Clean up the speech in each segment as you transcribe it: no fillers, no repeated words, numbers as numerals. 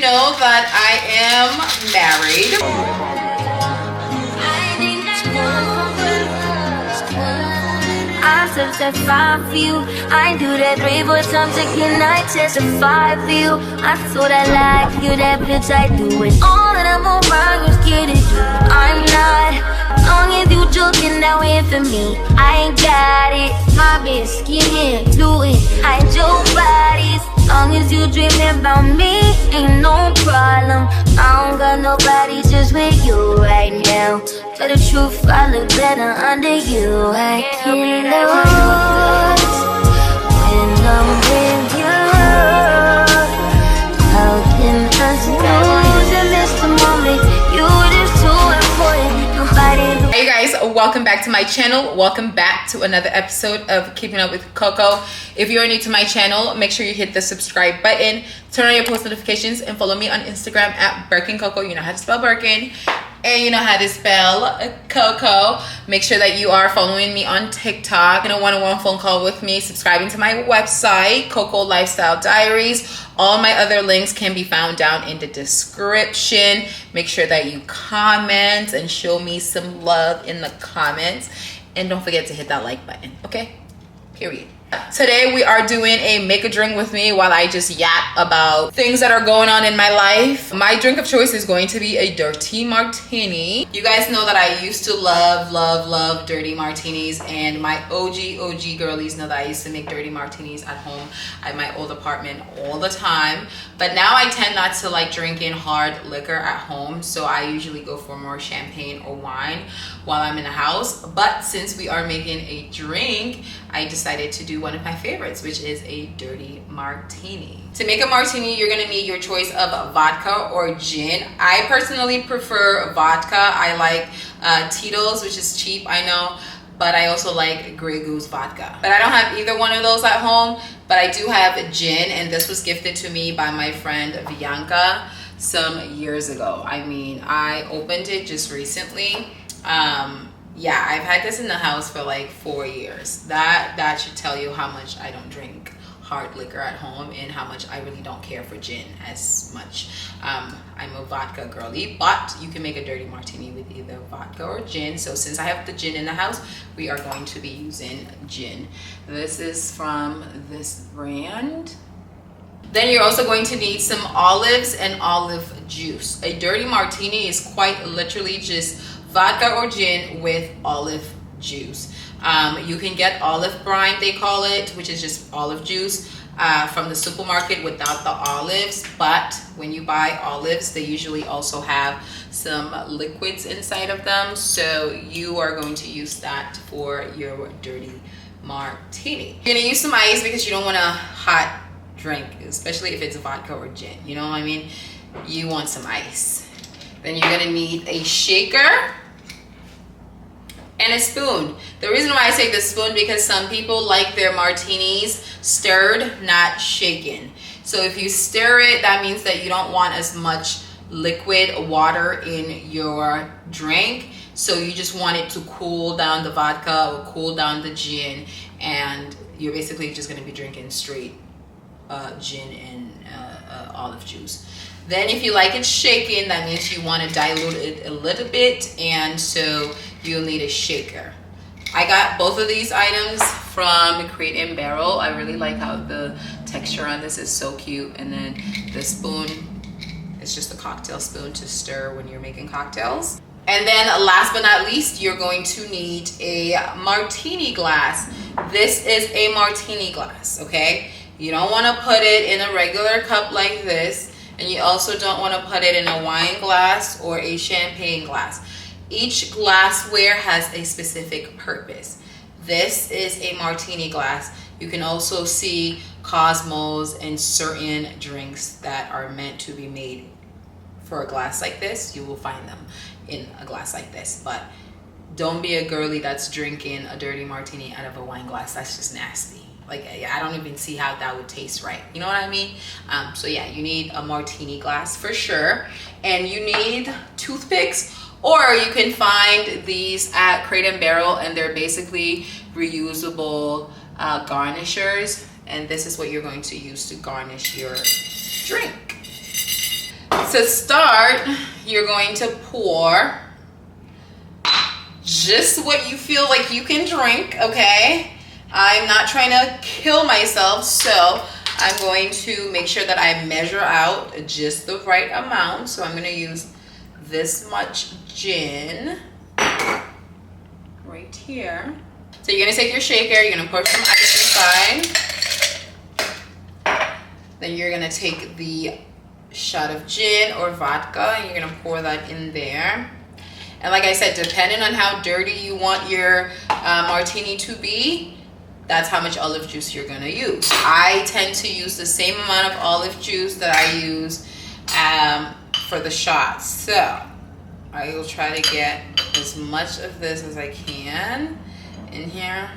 know that I am married. I testify for you. I do that 3-4 times again. I testify for you. I thought I like you, that bitch. I do it all, and I'm around. You scared of you. I'm not. Long as you joking that way for me, I ain't got it. My bitch skinning, do it. I do bodies. Long as you dreaming about me, ain't no problem. I don't got nobody just with you right now. Tell the truth, I look better under you. I can't lose when I'm with you. How can I lose and miss the moment? You just too important. Nobody. Hey guys, welcome back to my channel. Welcome back to another episode of Keeping Up with Coco. If you're new to my channel, make sure you hit the subscribe button, turn on your post notifications, and follow me on Instagram at Birkin Coco. You know how to spell Birkin, and you know how to spell Coco. Make sure that you are following me on TikTok, and a one-on-one phone call with me, subscribing to my website, Coco Lifestyle Diaries. All my other links can be found down in the description. Make sure that you comment and show me some love in the comments. And don't forget to hit that like button, okay? Period. Today we are doing a make a drink with me while I just yap about things that are going on in my life. My drink of choice is going to be a dirty martini. You guys know that I used to love dirty martinis, and my OG girlies know that I used to make dirty martinis at home at my old apartment all the time. But now I tend not to like drinking hard liquor at home, so I usually go for more champagne or wine while I'm in the house. But since we are making a drink, I decided to do one of my favorites, which is a dirty martini. To make a martini, you're gonna need your choice of vodka or gin. I personally prefer vodka. I like Tito's, which is cheap, I know, but I also like Grey Goose vodka. But I don't have either one of those at home, but I do have gin, and this was gifted to me by my friend Bianca some years ago. I mean, I opened it just recently. Yeah, I've had this in the house for like 4 years. That should tell you how much I don't drink hard liquor at home and how much I really don't care for gin as much. I'm a vodka girly, but you can make a dirty martini with either vodka or gin. So since I have the gin in the house, we are going to be using gin. This is from this brand. Then you're also going to need some olives and olive juice. A dirty martini is quite literally just vodka or gin with olive juice. You can get olive brine, they call it, which is just olive juice from the supermarket without the olives. But when you buy olives, they usually also have some liquids inside of them. So you are going to use that for your dirty martini. You're gonna use some ice because you don't want a hot drink, especially if it's vodka or gin. You know what I mean? You want some ice. Then you're gonna need a shaker and a spoon. The reason why I say the spoon, because some people like their martinis stirred, not shaken. So if you stir it, that means that you don't want as much liquid water in your drink. So you just want it to cool down the vodka or cool down the gin, and you're basically just gonna be drinking straight gin and olive juice. Then if you like it shaken, that means you want to dilute it a little bit, and so you'll need a shaker. I got both of these items from Crate and Barrel. I really like how the texture on this is so cute. And then the spoon, it's just a cocktail spoon to stir when you're making cocktails. And then last but not least, you're going to need a martini glass. This is a martini glass, okay? You don't want to put it in a regular cup like this, and you also don't want to put it in a wine glass or a champagne glass. Each glassware has a specific purpose. This is a martini glass. You can also see Cosmos and certain drinks that are meant to be made for a glass like this. You will find them in a glass like this, but don't be a girly that's drinking a dirty martini out of a wine glass. That's just nasty. Like, I don't even see how that would taste right. You know what I mean? So yeah, you need a martini glass for sure. And you need toothpicks, or you can find these at Crate and Barrel, and they're basically reusable garnishers. And this is what you're going to use to garnish your drink. to start, you're going to pour just what you feel like you can drink, okay? I'm not trying to kill myself, so I'm going to make sure that I measure out just the right amount. So I'm going to use this much gin right here. So you're going to take your shaker, you're going to pour some ice inside. Then you're going to take the shot of gin or vodka and you're going to pour that in there. And like I said, depending on how dirty you want your martini to be, that's how much olive juice you're gonna use. I tend to use the same amount of olive juice that I use for the shots. So I will try to get as much of this as I can in here.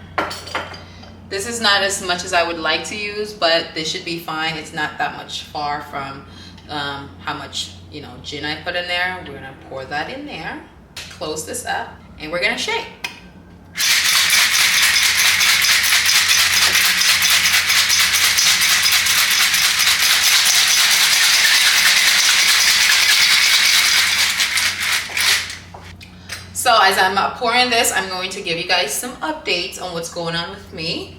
This is not as much as I would like to use, but this should be fine. It's not that much far from how much gin I put in there. We're gonna pour that in there. Close this up and we're gonna shake. So as I'm pouring this, I'm going to give you guys some updates on what's going on with me.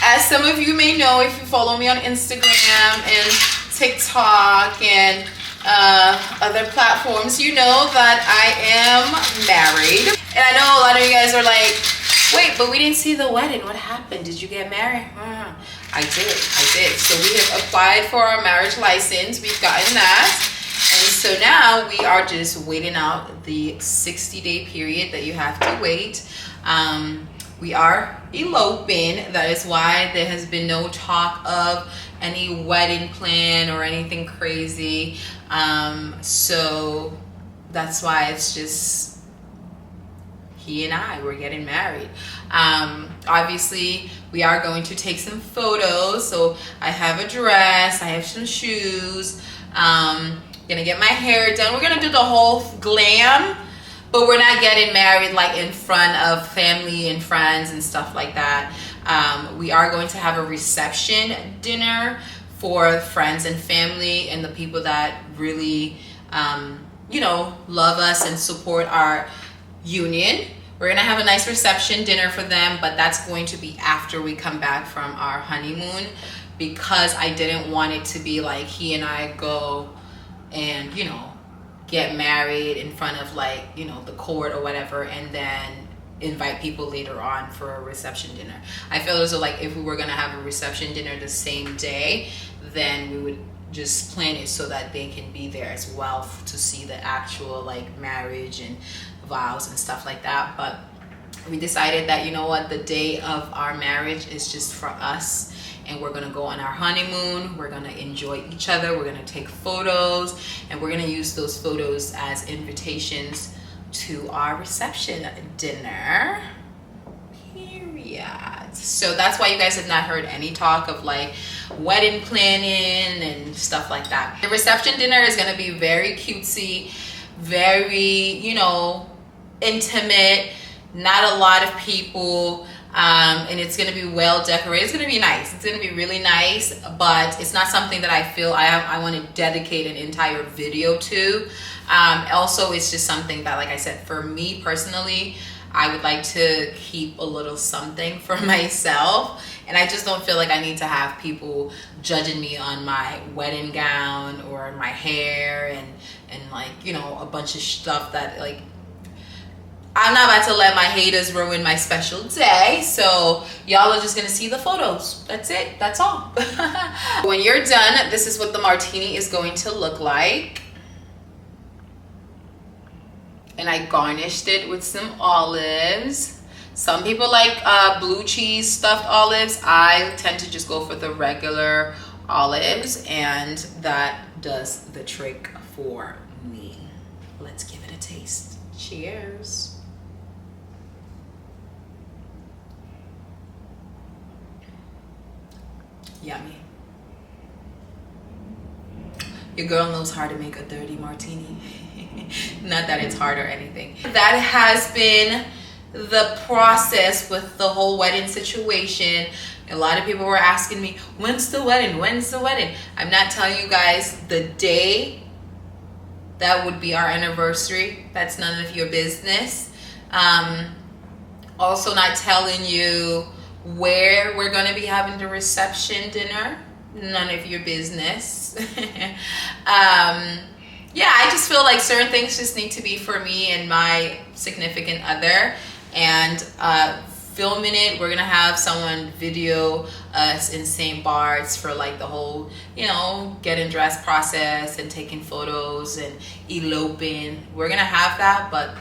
As some of you may know, if you follow me on Instagram and TikTok and other platforms, you know that I am married. And I know a lot of you guys are like, wait, but we didn't see the wedding. What happened? Did you get married? I did. So we have applied for our marriage license. We've gotten that. And so now we are just waiting out the 60-day period that you have to wait. We are eloping. That is why there has been no talk of any wedding plan or anything crazy. So that's why it's just he and I, we're getting married. Obviously we are going to take some photos. So I have a dress, I have some shoes, gonna get my hair done. We're gonna do the whole glam, but we're not getting married like in front of family and friends and stuff like that. We are going to have a reception dinner for friends and family and the people that really love us and support our union. We're gonna have a nice reception dinner for them, but that's going to be after we come back from our honeymoon, because I didn't want it to be like he and I go and get married in front of the court or whatever, and then invite people later on for a reception dinner. I feel as though if we were gonna have a reception dinner the same day, then we would just plan it so that they can be there as well to see the actual marriage and vows and stuff like that. But we decided that the day of our marriage is just for us, and we're gonna go on our honeymoon. We're gonna enjoy each other, we're gonna take photos, and we're gonna use those photos as invitations to our reception dinner, period. So that's why you guys have not heard any talk of wedding planning and stuff like that. The reception dinner is gonna be very cutesy, very intimate, not a lot of people, and it's gonna be well decorated. It's gonna be nice. It's gonna be really nice, but it's not something that I feel I want to dedicate an entire video to. Also, it's just something that, like I said, for me personally, I would like to keep a little something for myself, and I just don't feel like I need to have people judging me on my wedding gown or my hair and a bunch of stuff that I'm not about to let my haters ruin my special day. So y'all are just gonna see the photos. That's it. That's all. When you're done, this is what the martini is going to look like. And I garnished it with some olives. Some people like blue cheese stuffed olives. I tend to just go for the regular olives, and that does the trick for me. Let's give it a taste. Cheers. Yummy. Your girl knows how to make a dirty martini. Not that it's hard or anything. That has been the process with the whole wedding situation. A lot of people were asking me, when's the wedding? When's the wedding? I'm not telling you guys the day that would be our anniversary. That's none of your business. Also not telling you where we're going to be having the reception dinner. None of your business. Yeah, I just feel like certain things just need to be for me and my significant other. And filming it, we're gonna have someone video us in St. Bart's for like the whole, you know, getting dressed process and taking photos and eloping. We're gonna have that, but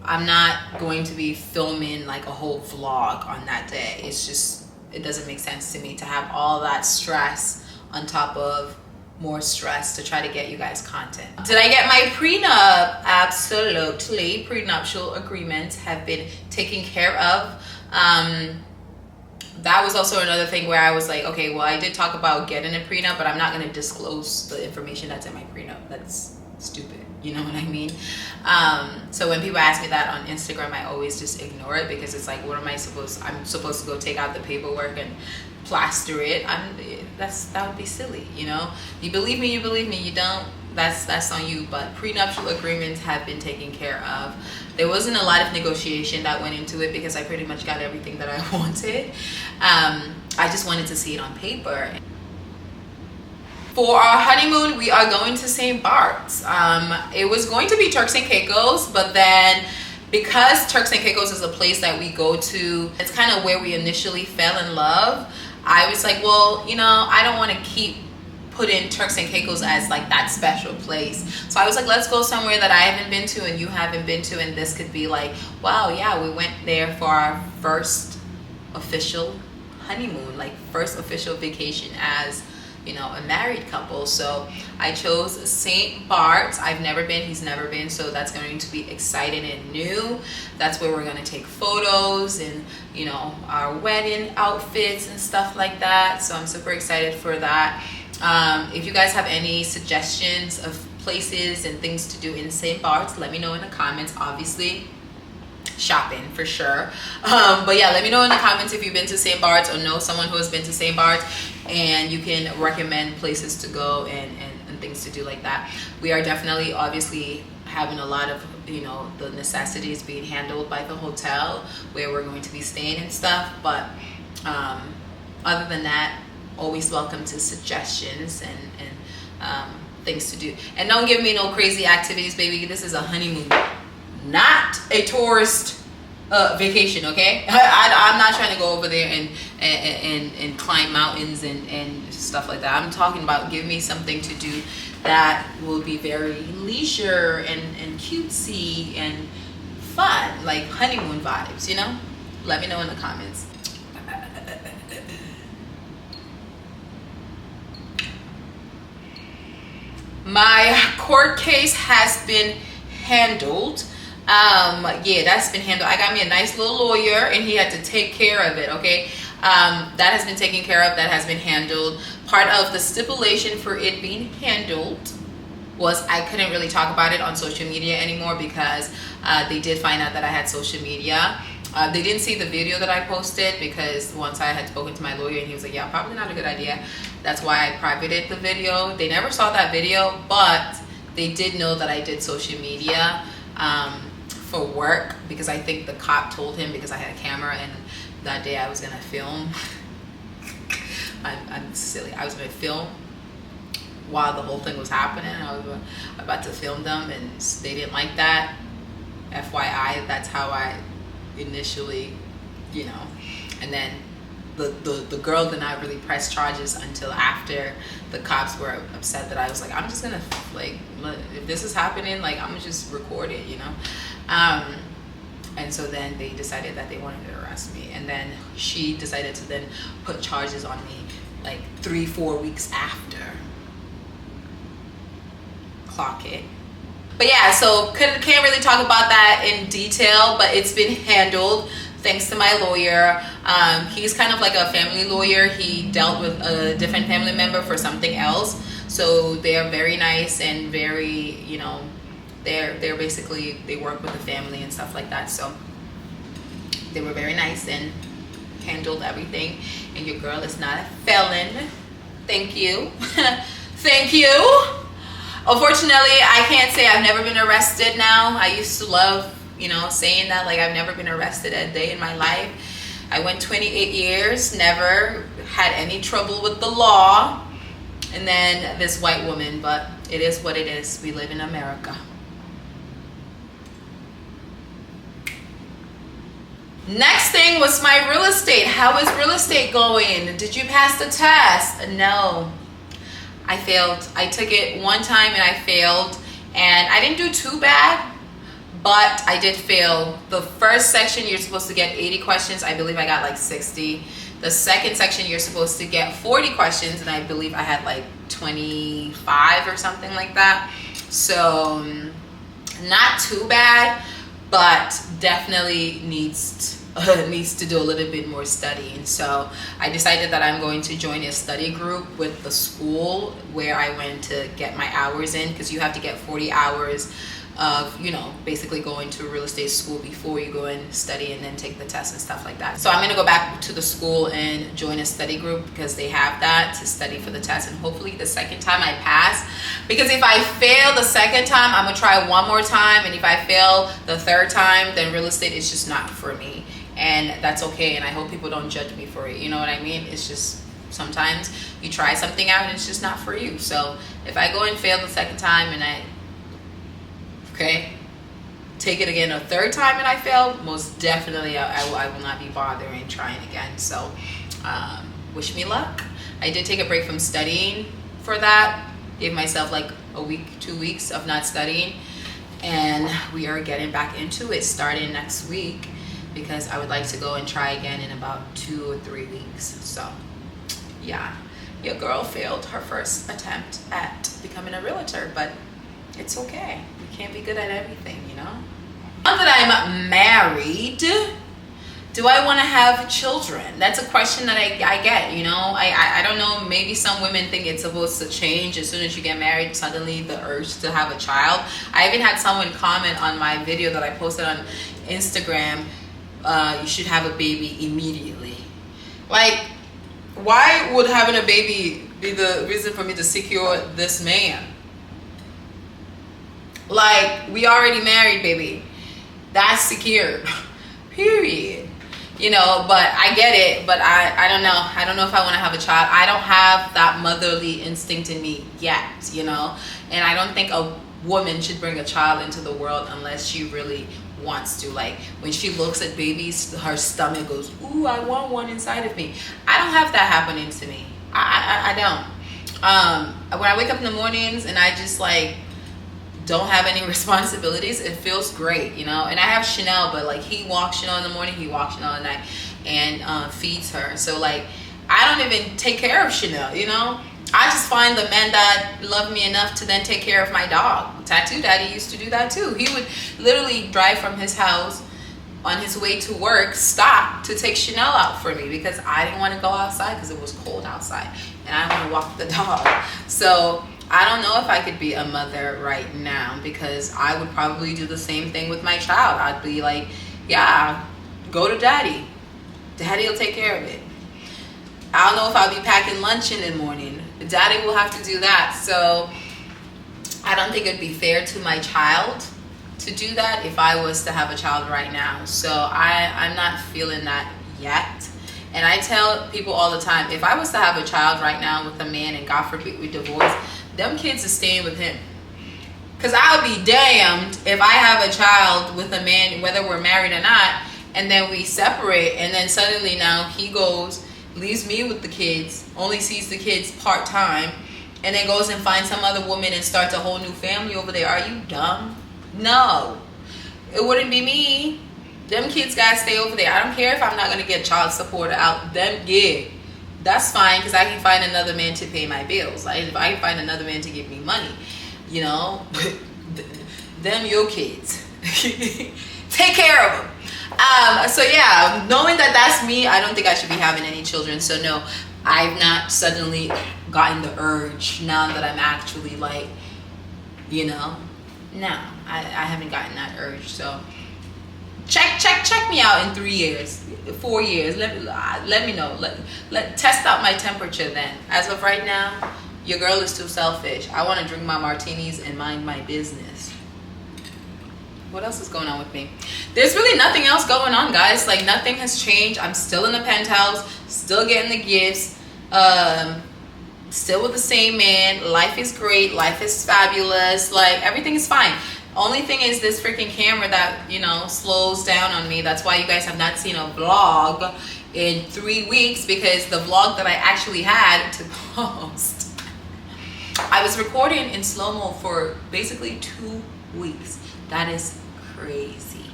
I'm not going to be filming like a whole vlog on that day. It's just, it doesn't make sense to me to have all that stress on top of more stress to try to get you guys content. Did I get my prenup? Absolutely. Prenuptial agreements have been taken care of. That was also another thing where I was like, okay, well, I did talk about getting a prenup, but I'm not going to disclose the information that's in my prenup. That's stupid. You know what I mean? So when people ask me that on Instagram, I always just ignore it, because it's like, what am I supposed, I'm supposed to go take out the paperwork and plaster it. That would be silly, you know? You believe me, you believe me. You don't, that's on you. But prenuptial agreements have been taken care of. There wasn't a lot of negotiation that went into it, because I pretty much got everything that I wanted. I just wanted to see it on paper. For our honeymoon, we are going to St. Bart's. It was going to be Turks and Caicos, but then because Turks and Caicos is a place that we go to, it's kind of where we initially fell in love. I was like, well, you know, I don't want to keep putting Turks and Caicos as like that special place. So I was like, let's go somewhere that I haven't been to and you haven't been to, and this could be like, wow, yeah, we went there for our first official honeymoon, like first official vacation as, you know, a married couple. So I chose St. Bart's. I've never been, he's never been, so that's going to be exciting and new. That's where we're going to take photos and, you know, our wedding outfits and stuff like that. So I'm super excited for that. If you guys have any suggestions of places and things to do in St. Bart's, let me know in the comments. Obviously shopping for sure, but yeah, let me know in the comments if you've been to St. Bart's or know someone who has been to St. Bart's, and you can recommend places to go and things to do like that. We are definitely obviously having a lot of, you know, the necessities being handled by the hotel where we're going to be staying and stuff, but other than that, always welcome to suggestions and things to do. And don't give me no crazy activities, baby. This is a honeymoon, not a tourist vacation, okay? I'm not trying to go over there and climb mountains and stuff like that. I'm talking about give me something to do that will be very leisure and cutesy and fun, like honeymoon vibes, you know? Let me know in the comments. My court case has been handled. Yeah, that's been handled. I got me a nice little lawyer and he had to take care of it, okay? That has been taken care of. That has been handled. Part of the stipulation for it being handled was I couldn't really talk about it on social media anymore, because they did find out that I had social media. They didn't see the video that I posted, because once I had spoken to my lawyer and he was like, yeah, probably not a good idea. That's why I privated the video. They never saw that video, but they did know that I did social media for work, because I think the cop told him, because I had a camera and that day I was gonna film. I'm silly. I was gonna film while the whole thing was happening. I was about to film them and they didn't like that. FYI, that's how I initially, you know, and then the girl did not really press charges until after the cops were upset that I was like, I'm just gonna, like, if this is happening, like, I'm gonna just record it, you know. And so then they decided that they wanted to arrest me, and then she decided to then put charges on me like 3-4 weeks after. Clock it. But yeah, so can't really talk about that in detail, but it's been handled thanks to my lawyer. He's kind of like a family lawyer. He dealt with a different family member for something else, so they're very nice and very, you know, they're basically, they work with the family and stuff like that. So they were very nice and handled everything, and your girl is not a felon. Thank you. Thank you. Unfortunately, I can't say I've never been arrested now. I used to love, saying that, like, I've never been arrested a day in my life. I went 28 years, never had any trouble with the law. And then this white woman, but it is what it is. We live in America. Next thing was my real estate. How is real estate going? Did you pass the test? No. I failed. I took it one time and I failed. And I didn't do too bad, but I did fail. The first section, you're supposed to get 80 questions. I believe I got like 60. The second section, you're supposed to get 40 questions, and I believe I had like 25 or something like that. So not too bad, but definitely needs to do a little bit more studying. So I decided that I'm going to join a study group with the school where I went to get my hours in, because you have to get 40 hours of, basically going to a real estate school before you go and study and then take the test and stuff like that. So I'm going to go back to the school and join a study group, because they have that to study for the test, and hopefully the second time I pass. Because if I fail the second time, I'm going to try one more time, and if I fail the third time, then real estate is just not for me, and that's okay. And I hope people don't judge me for it, you know what I mean? It's just sometimes you try something out and it's just not for you. So if I go and fail the second time and I take it again a third time and I fail, most definitely I will not be bothering trying again. So wish me luck. I did take a break from studying for that. Gave myself like a week, 2 weeks of not studying, and we are getting back into it starting next week, because I would like to go and try again in about 2 or 3 weeks. So yeah, your girl failed her first attempt at becoming a realtor, but it's okay. You can't be good at everything, Now that I'm married, do I want to have children? That's a question that I get, I don't know, maybe some women think it's supposed to change as soon as you get married, suddenly the urge to have a child. I even had someone comment on my video that I posted on Instagram, you should have a baby immediately. Like, why would having a baby be the reason for me to secure this man? Like, we already married, baby. That's secured. Period. But I get it. But I don't know. I don't know if I want to have a child. I don't have that motherly instinct in me yet, And I don't think a woman should bring a child into the world unless she really wants to. Like, when she looks at babies, her stomach goes, ooh, I want one inside of me. I don't have that happening to me. I don't. When I wake up in the mornings and I just don't have any responsibilities, it feels great, And I have Chanel, but he walks Chanel in the morning, he walks Chanel at night, and feeds her. So I don't even take care of Chanel, I just find the men that love me enough to then take care of my dog. Tattoo Daddy used to do that too. He would literally drive from his house on his way to work, stop to take Chanel out for me, because I didn't want to go outside because it was cold outside and I want to walk the dog. So I don't know if I could be a mother right now, because I would probably do the same thing with my child. I'd be like, yeah, go to daddy. Daddy will take care of it. I don't know if I'll be packing lunch in the morning. Daddy will have to do that. So I don't think it'd be fair to my child to do that if I was to have a child right now. So I'm not feeling that yet. And I tell people all the time, if I was to have a child right now with a man and God forbid we divorce, them kids are staying with him. Because I'll be damned if I have a child with a man, whether we're married or not, and then we separate, and then suddenly now he goes, leaves me with the kids, only sees the kids part-time, and then goes and finds some other woman and starts a whole new family over there. Are you dumb? No. It wouldn't be me. Them kids gotta stay over there. I don't care if I'm not gonna get child support out. Them, yeah. That's fine, because I can find another man to pay my bills. Like, if I can find another man to give me money, them your kids. Take care of them. So yeah, knowing that that's me, I don't think I should be having any children. So no, I've not suddenly gotten the urge now that I'm actually no, I haven't gotten that urge. So check me out in 3 years, 4 years. Let me know. Let test out my temperature then. As of right now, Your girl is too selfish. I want to drink my martinis and mind my business. What else is going on with me? There's really nothing else going on, guys. Like, nothing has changed. I'm still in the penthouse, still getting the gifts, still with the same man. Life is great. Life is fabulous. Like, everything is fine. Only thing is this freaking camera that, you know, slows down on me. That's why you guys have not seen a vlog in 3 weeks, because the vlog that I actually had to post, I was recording in slow-mo for basically 2 weeks. That is crazy.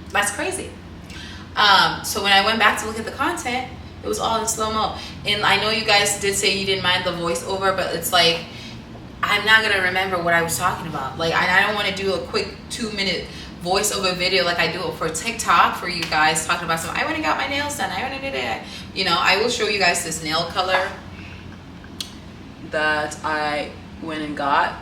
That's crazy. So when I went back to look at the content, it was all in slow-mo. And I know you guys did say you didn't mind the voiceover, but it's like, I'm not gonna remember what I was talking about. Like, I don't want to do a quick 2-minute voiceover video like I do it for TikTok for you guys, talking about some, I went and got my nails done, I went and did it. You know, I will show you guys this nail color that I went and got.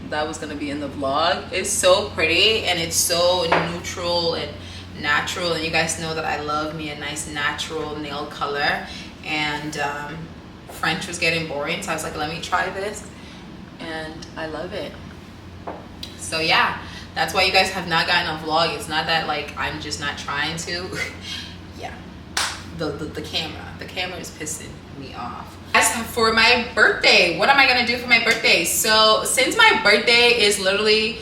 That was gonna be in the vlog. It's so pretty and it's so neutral and natural, and you guys know that I love me a nice natural nail color. And French was getting boring, so I was like, let me try this, and I love it. So yeah, that's why you guys have not gotten a vlog. It's not that like I'm just not trying to. Yeah, the camera is pissing me off. As for my birthday, what am I gonna do for my birthday? So since my birthday is literally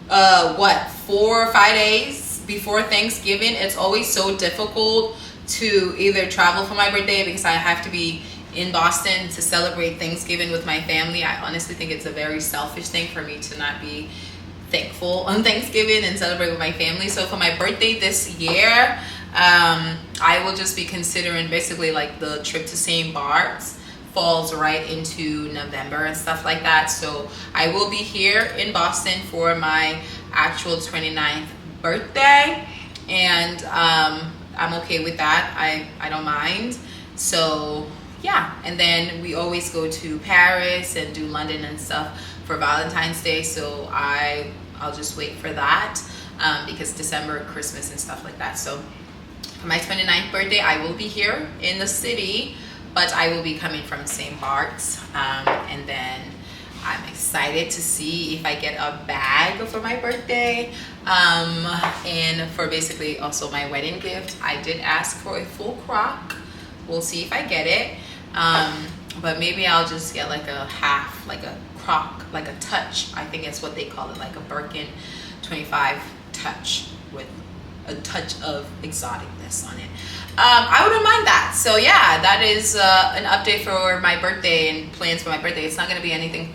what, 4 or 5 days before Thanksgiving, it's always so difficult to either travel for my birthday because I have to be in Boston to celebrate Thanksgiving with my family. I honestly think it's a very selfish thing for me to not be thankful on Thanksgiving and celebrate with my family. So for my birthday this year, I will just be considering basically like the trip to St. Bart's falls right into November and stuff like that. So I will be here in Boston for my actual 29th birthday, and I'm okay with that. I don't mind. So yeah, and then we always go to Paris and do London and stuff for Valentine's Day, so I'll just wait for that, because December, Christmas and stuff like that. So for my 29th birthday, I will be here in the city, but I will be coming from St. Bart's, and then I'm excited to see if I get a bag for my birthday, and for basically also my wedding gift. I did ask for a full croc. We'll see if I get it, but maybe I'll just get like a half, like a croc, like a touch. I think it's what they call it, like a Birkin 25 touch with a touch of exoticness on it. I wouldn't mind that. So yeah, that is an update for my birthday and plans for my birthday. It's not going to be anything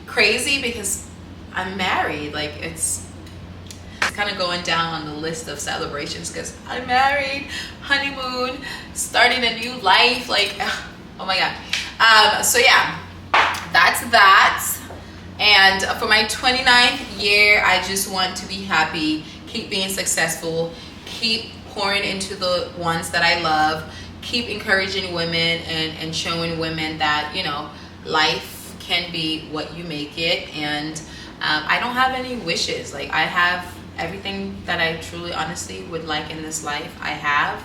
crazy because I'm married. Like, it's kind of going down on the list of celebrations because I'm married, honeymoon, starting a new life. Like, oh my god. So yeah, that's that. And for my 29th year, I just want to be happy, keep being successful, keep pouring into the ones that I love, keep encouraging women and showing women that, you know, life can be what you make it. And I don't have any wishes. Like, I have everything that I truly honestly would like in this life. I have,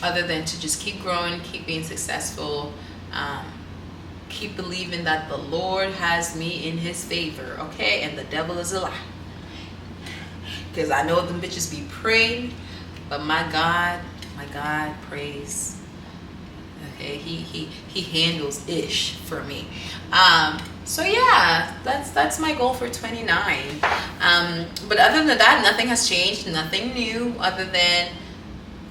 other than to just keep growing, keep being successful, keep believing that the Lord has me in his favor, okay, and the devil is a lie. Because I know them bitches be praying, but my God prays. Okay, he handles ish for me. So yeah, that's my goal for 29. But other than that, nothing has changed, nothing new, other than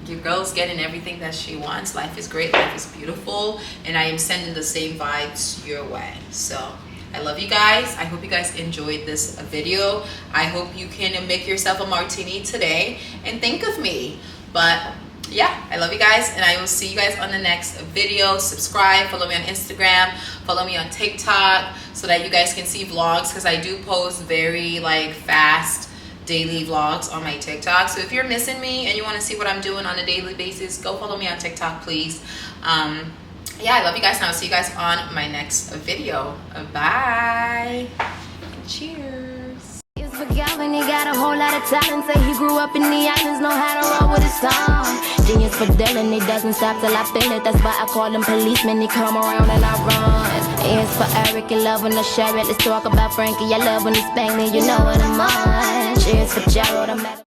your girl's getting everything that she wants. Life is great, life is beautiful, and I am sending the same vibes your way. So I love you guys. I hope you guys enjoyed this video. I hope you can make yourself a martini today and think of me. But yeah, I love you guys, and I will see you guys on the next video. Subscribe, follow me on Instagram, follow me on TikTok, so that you guys can see vlogs, because I do post very like fast daily vlogs on my TikTok. So if you're missing me and you want to see what I'm doing on a daily basis, go follow me on TikTok, please. Yeah, I love you guys, and I'll see you guys on my next video. Bye. Cheers. Calvin, he got a whole lot of talent. Say he grew up in the islands, know how to roll with his tongue. Genius for Dylan, he doesn't stop till I feel it. That's why I call him policeman. He come around and I run. It's for Eric, you love when I share it. Let's talk about Frankie, I love when he spank me. You know what I'm on. Cheers for Gerald, I'm at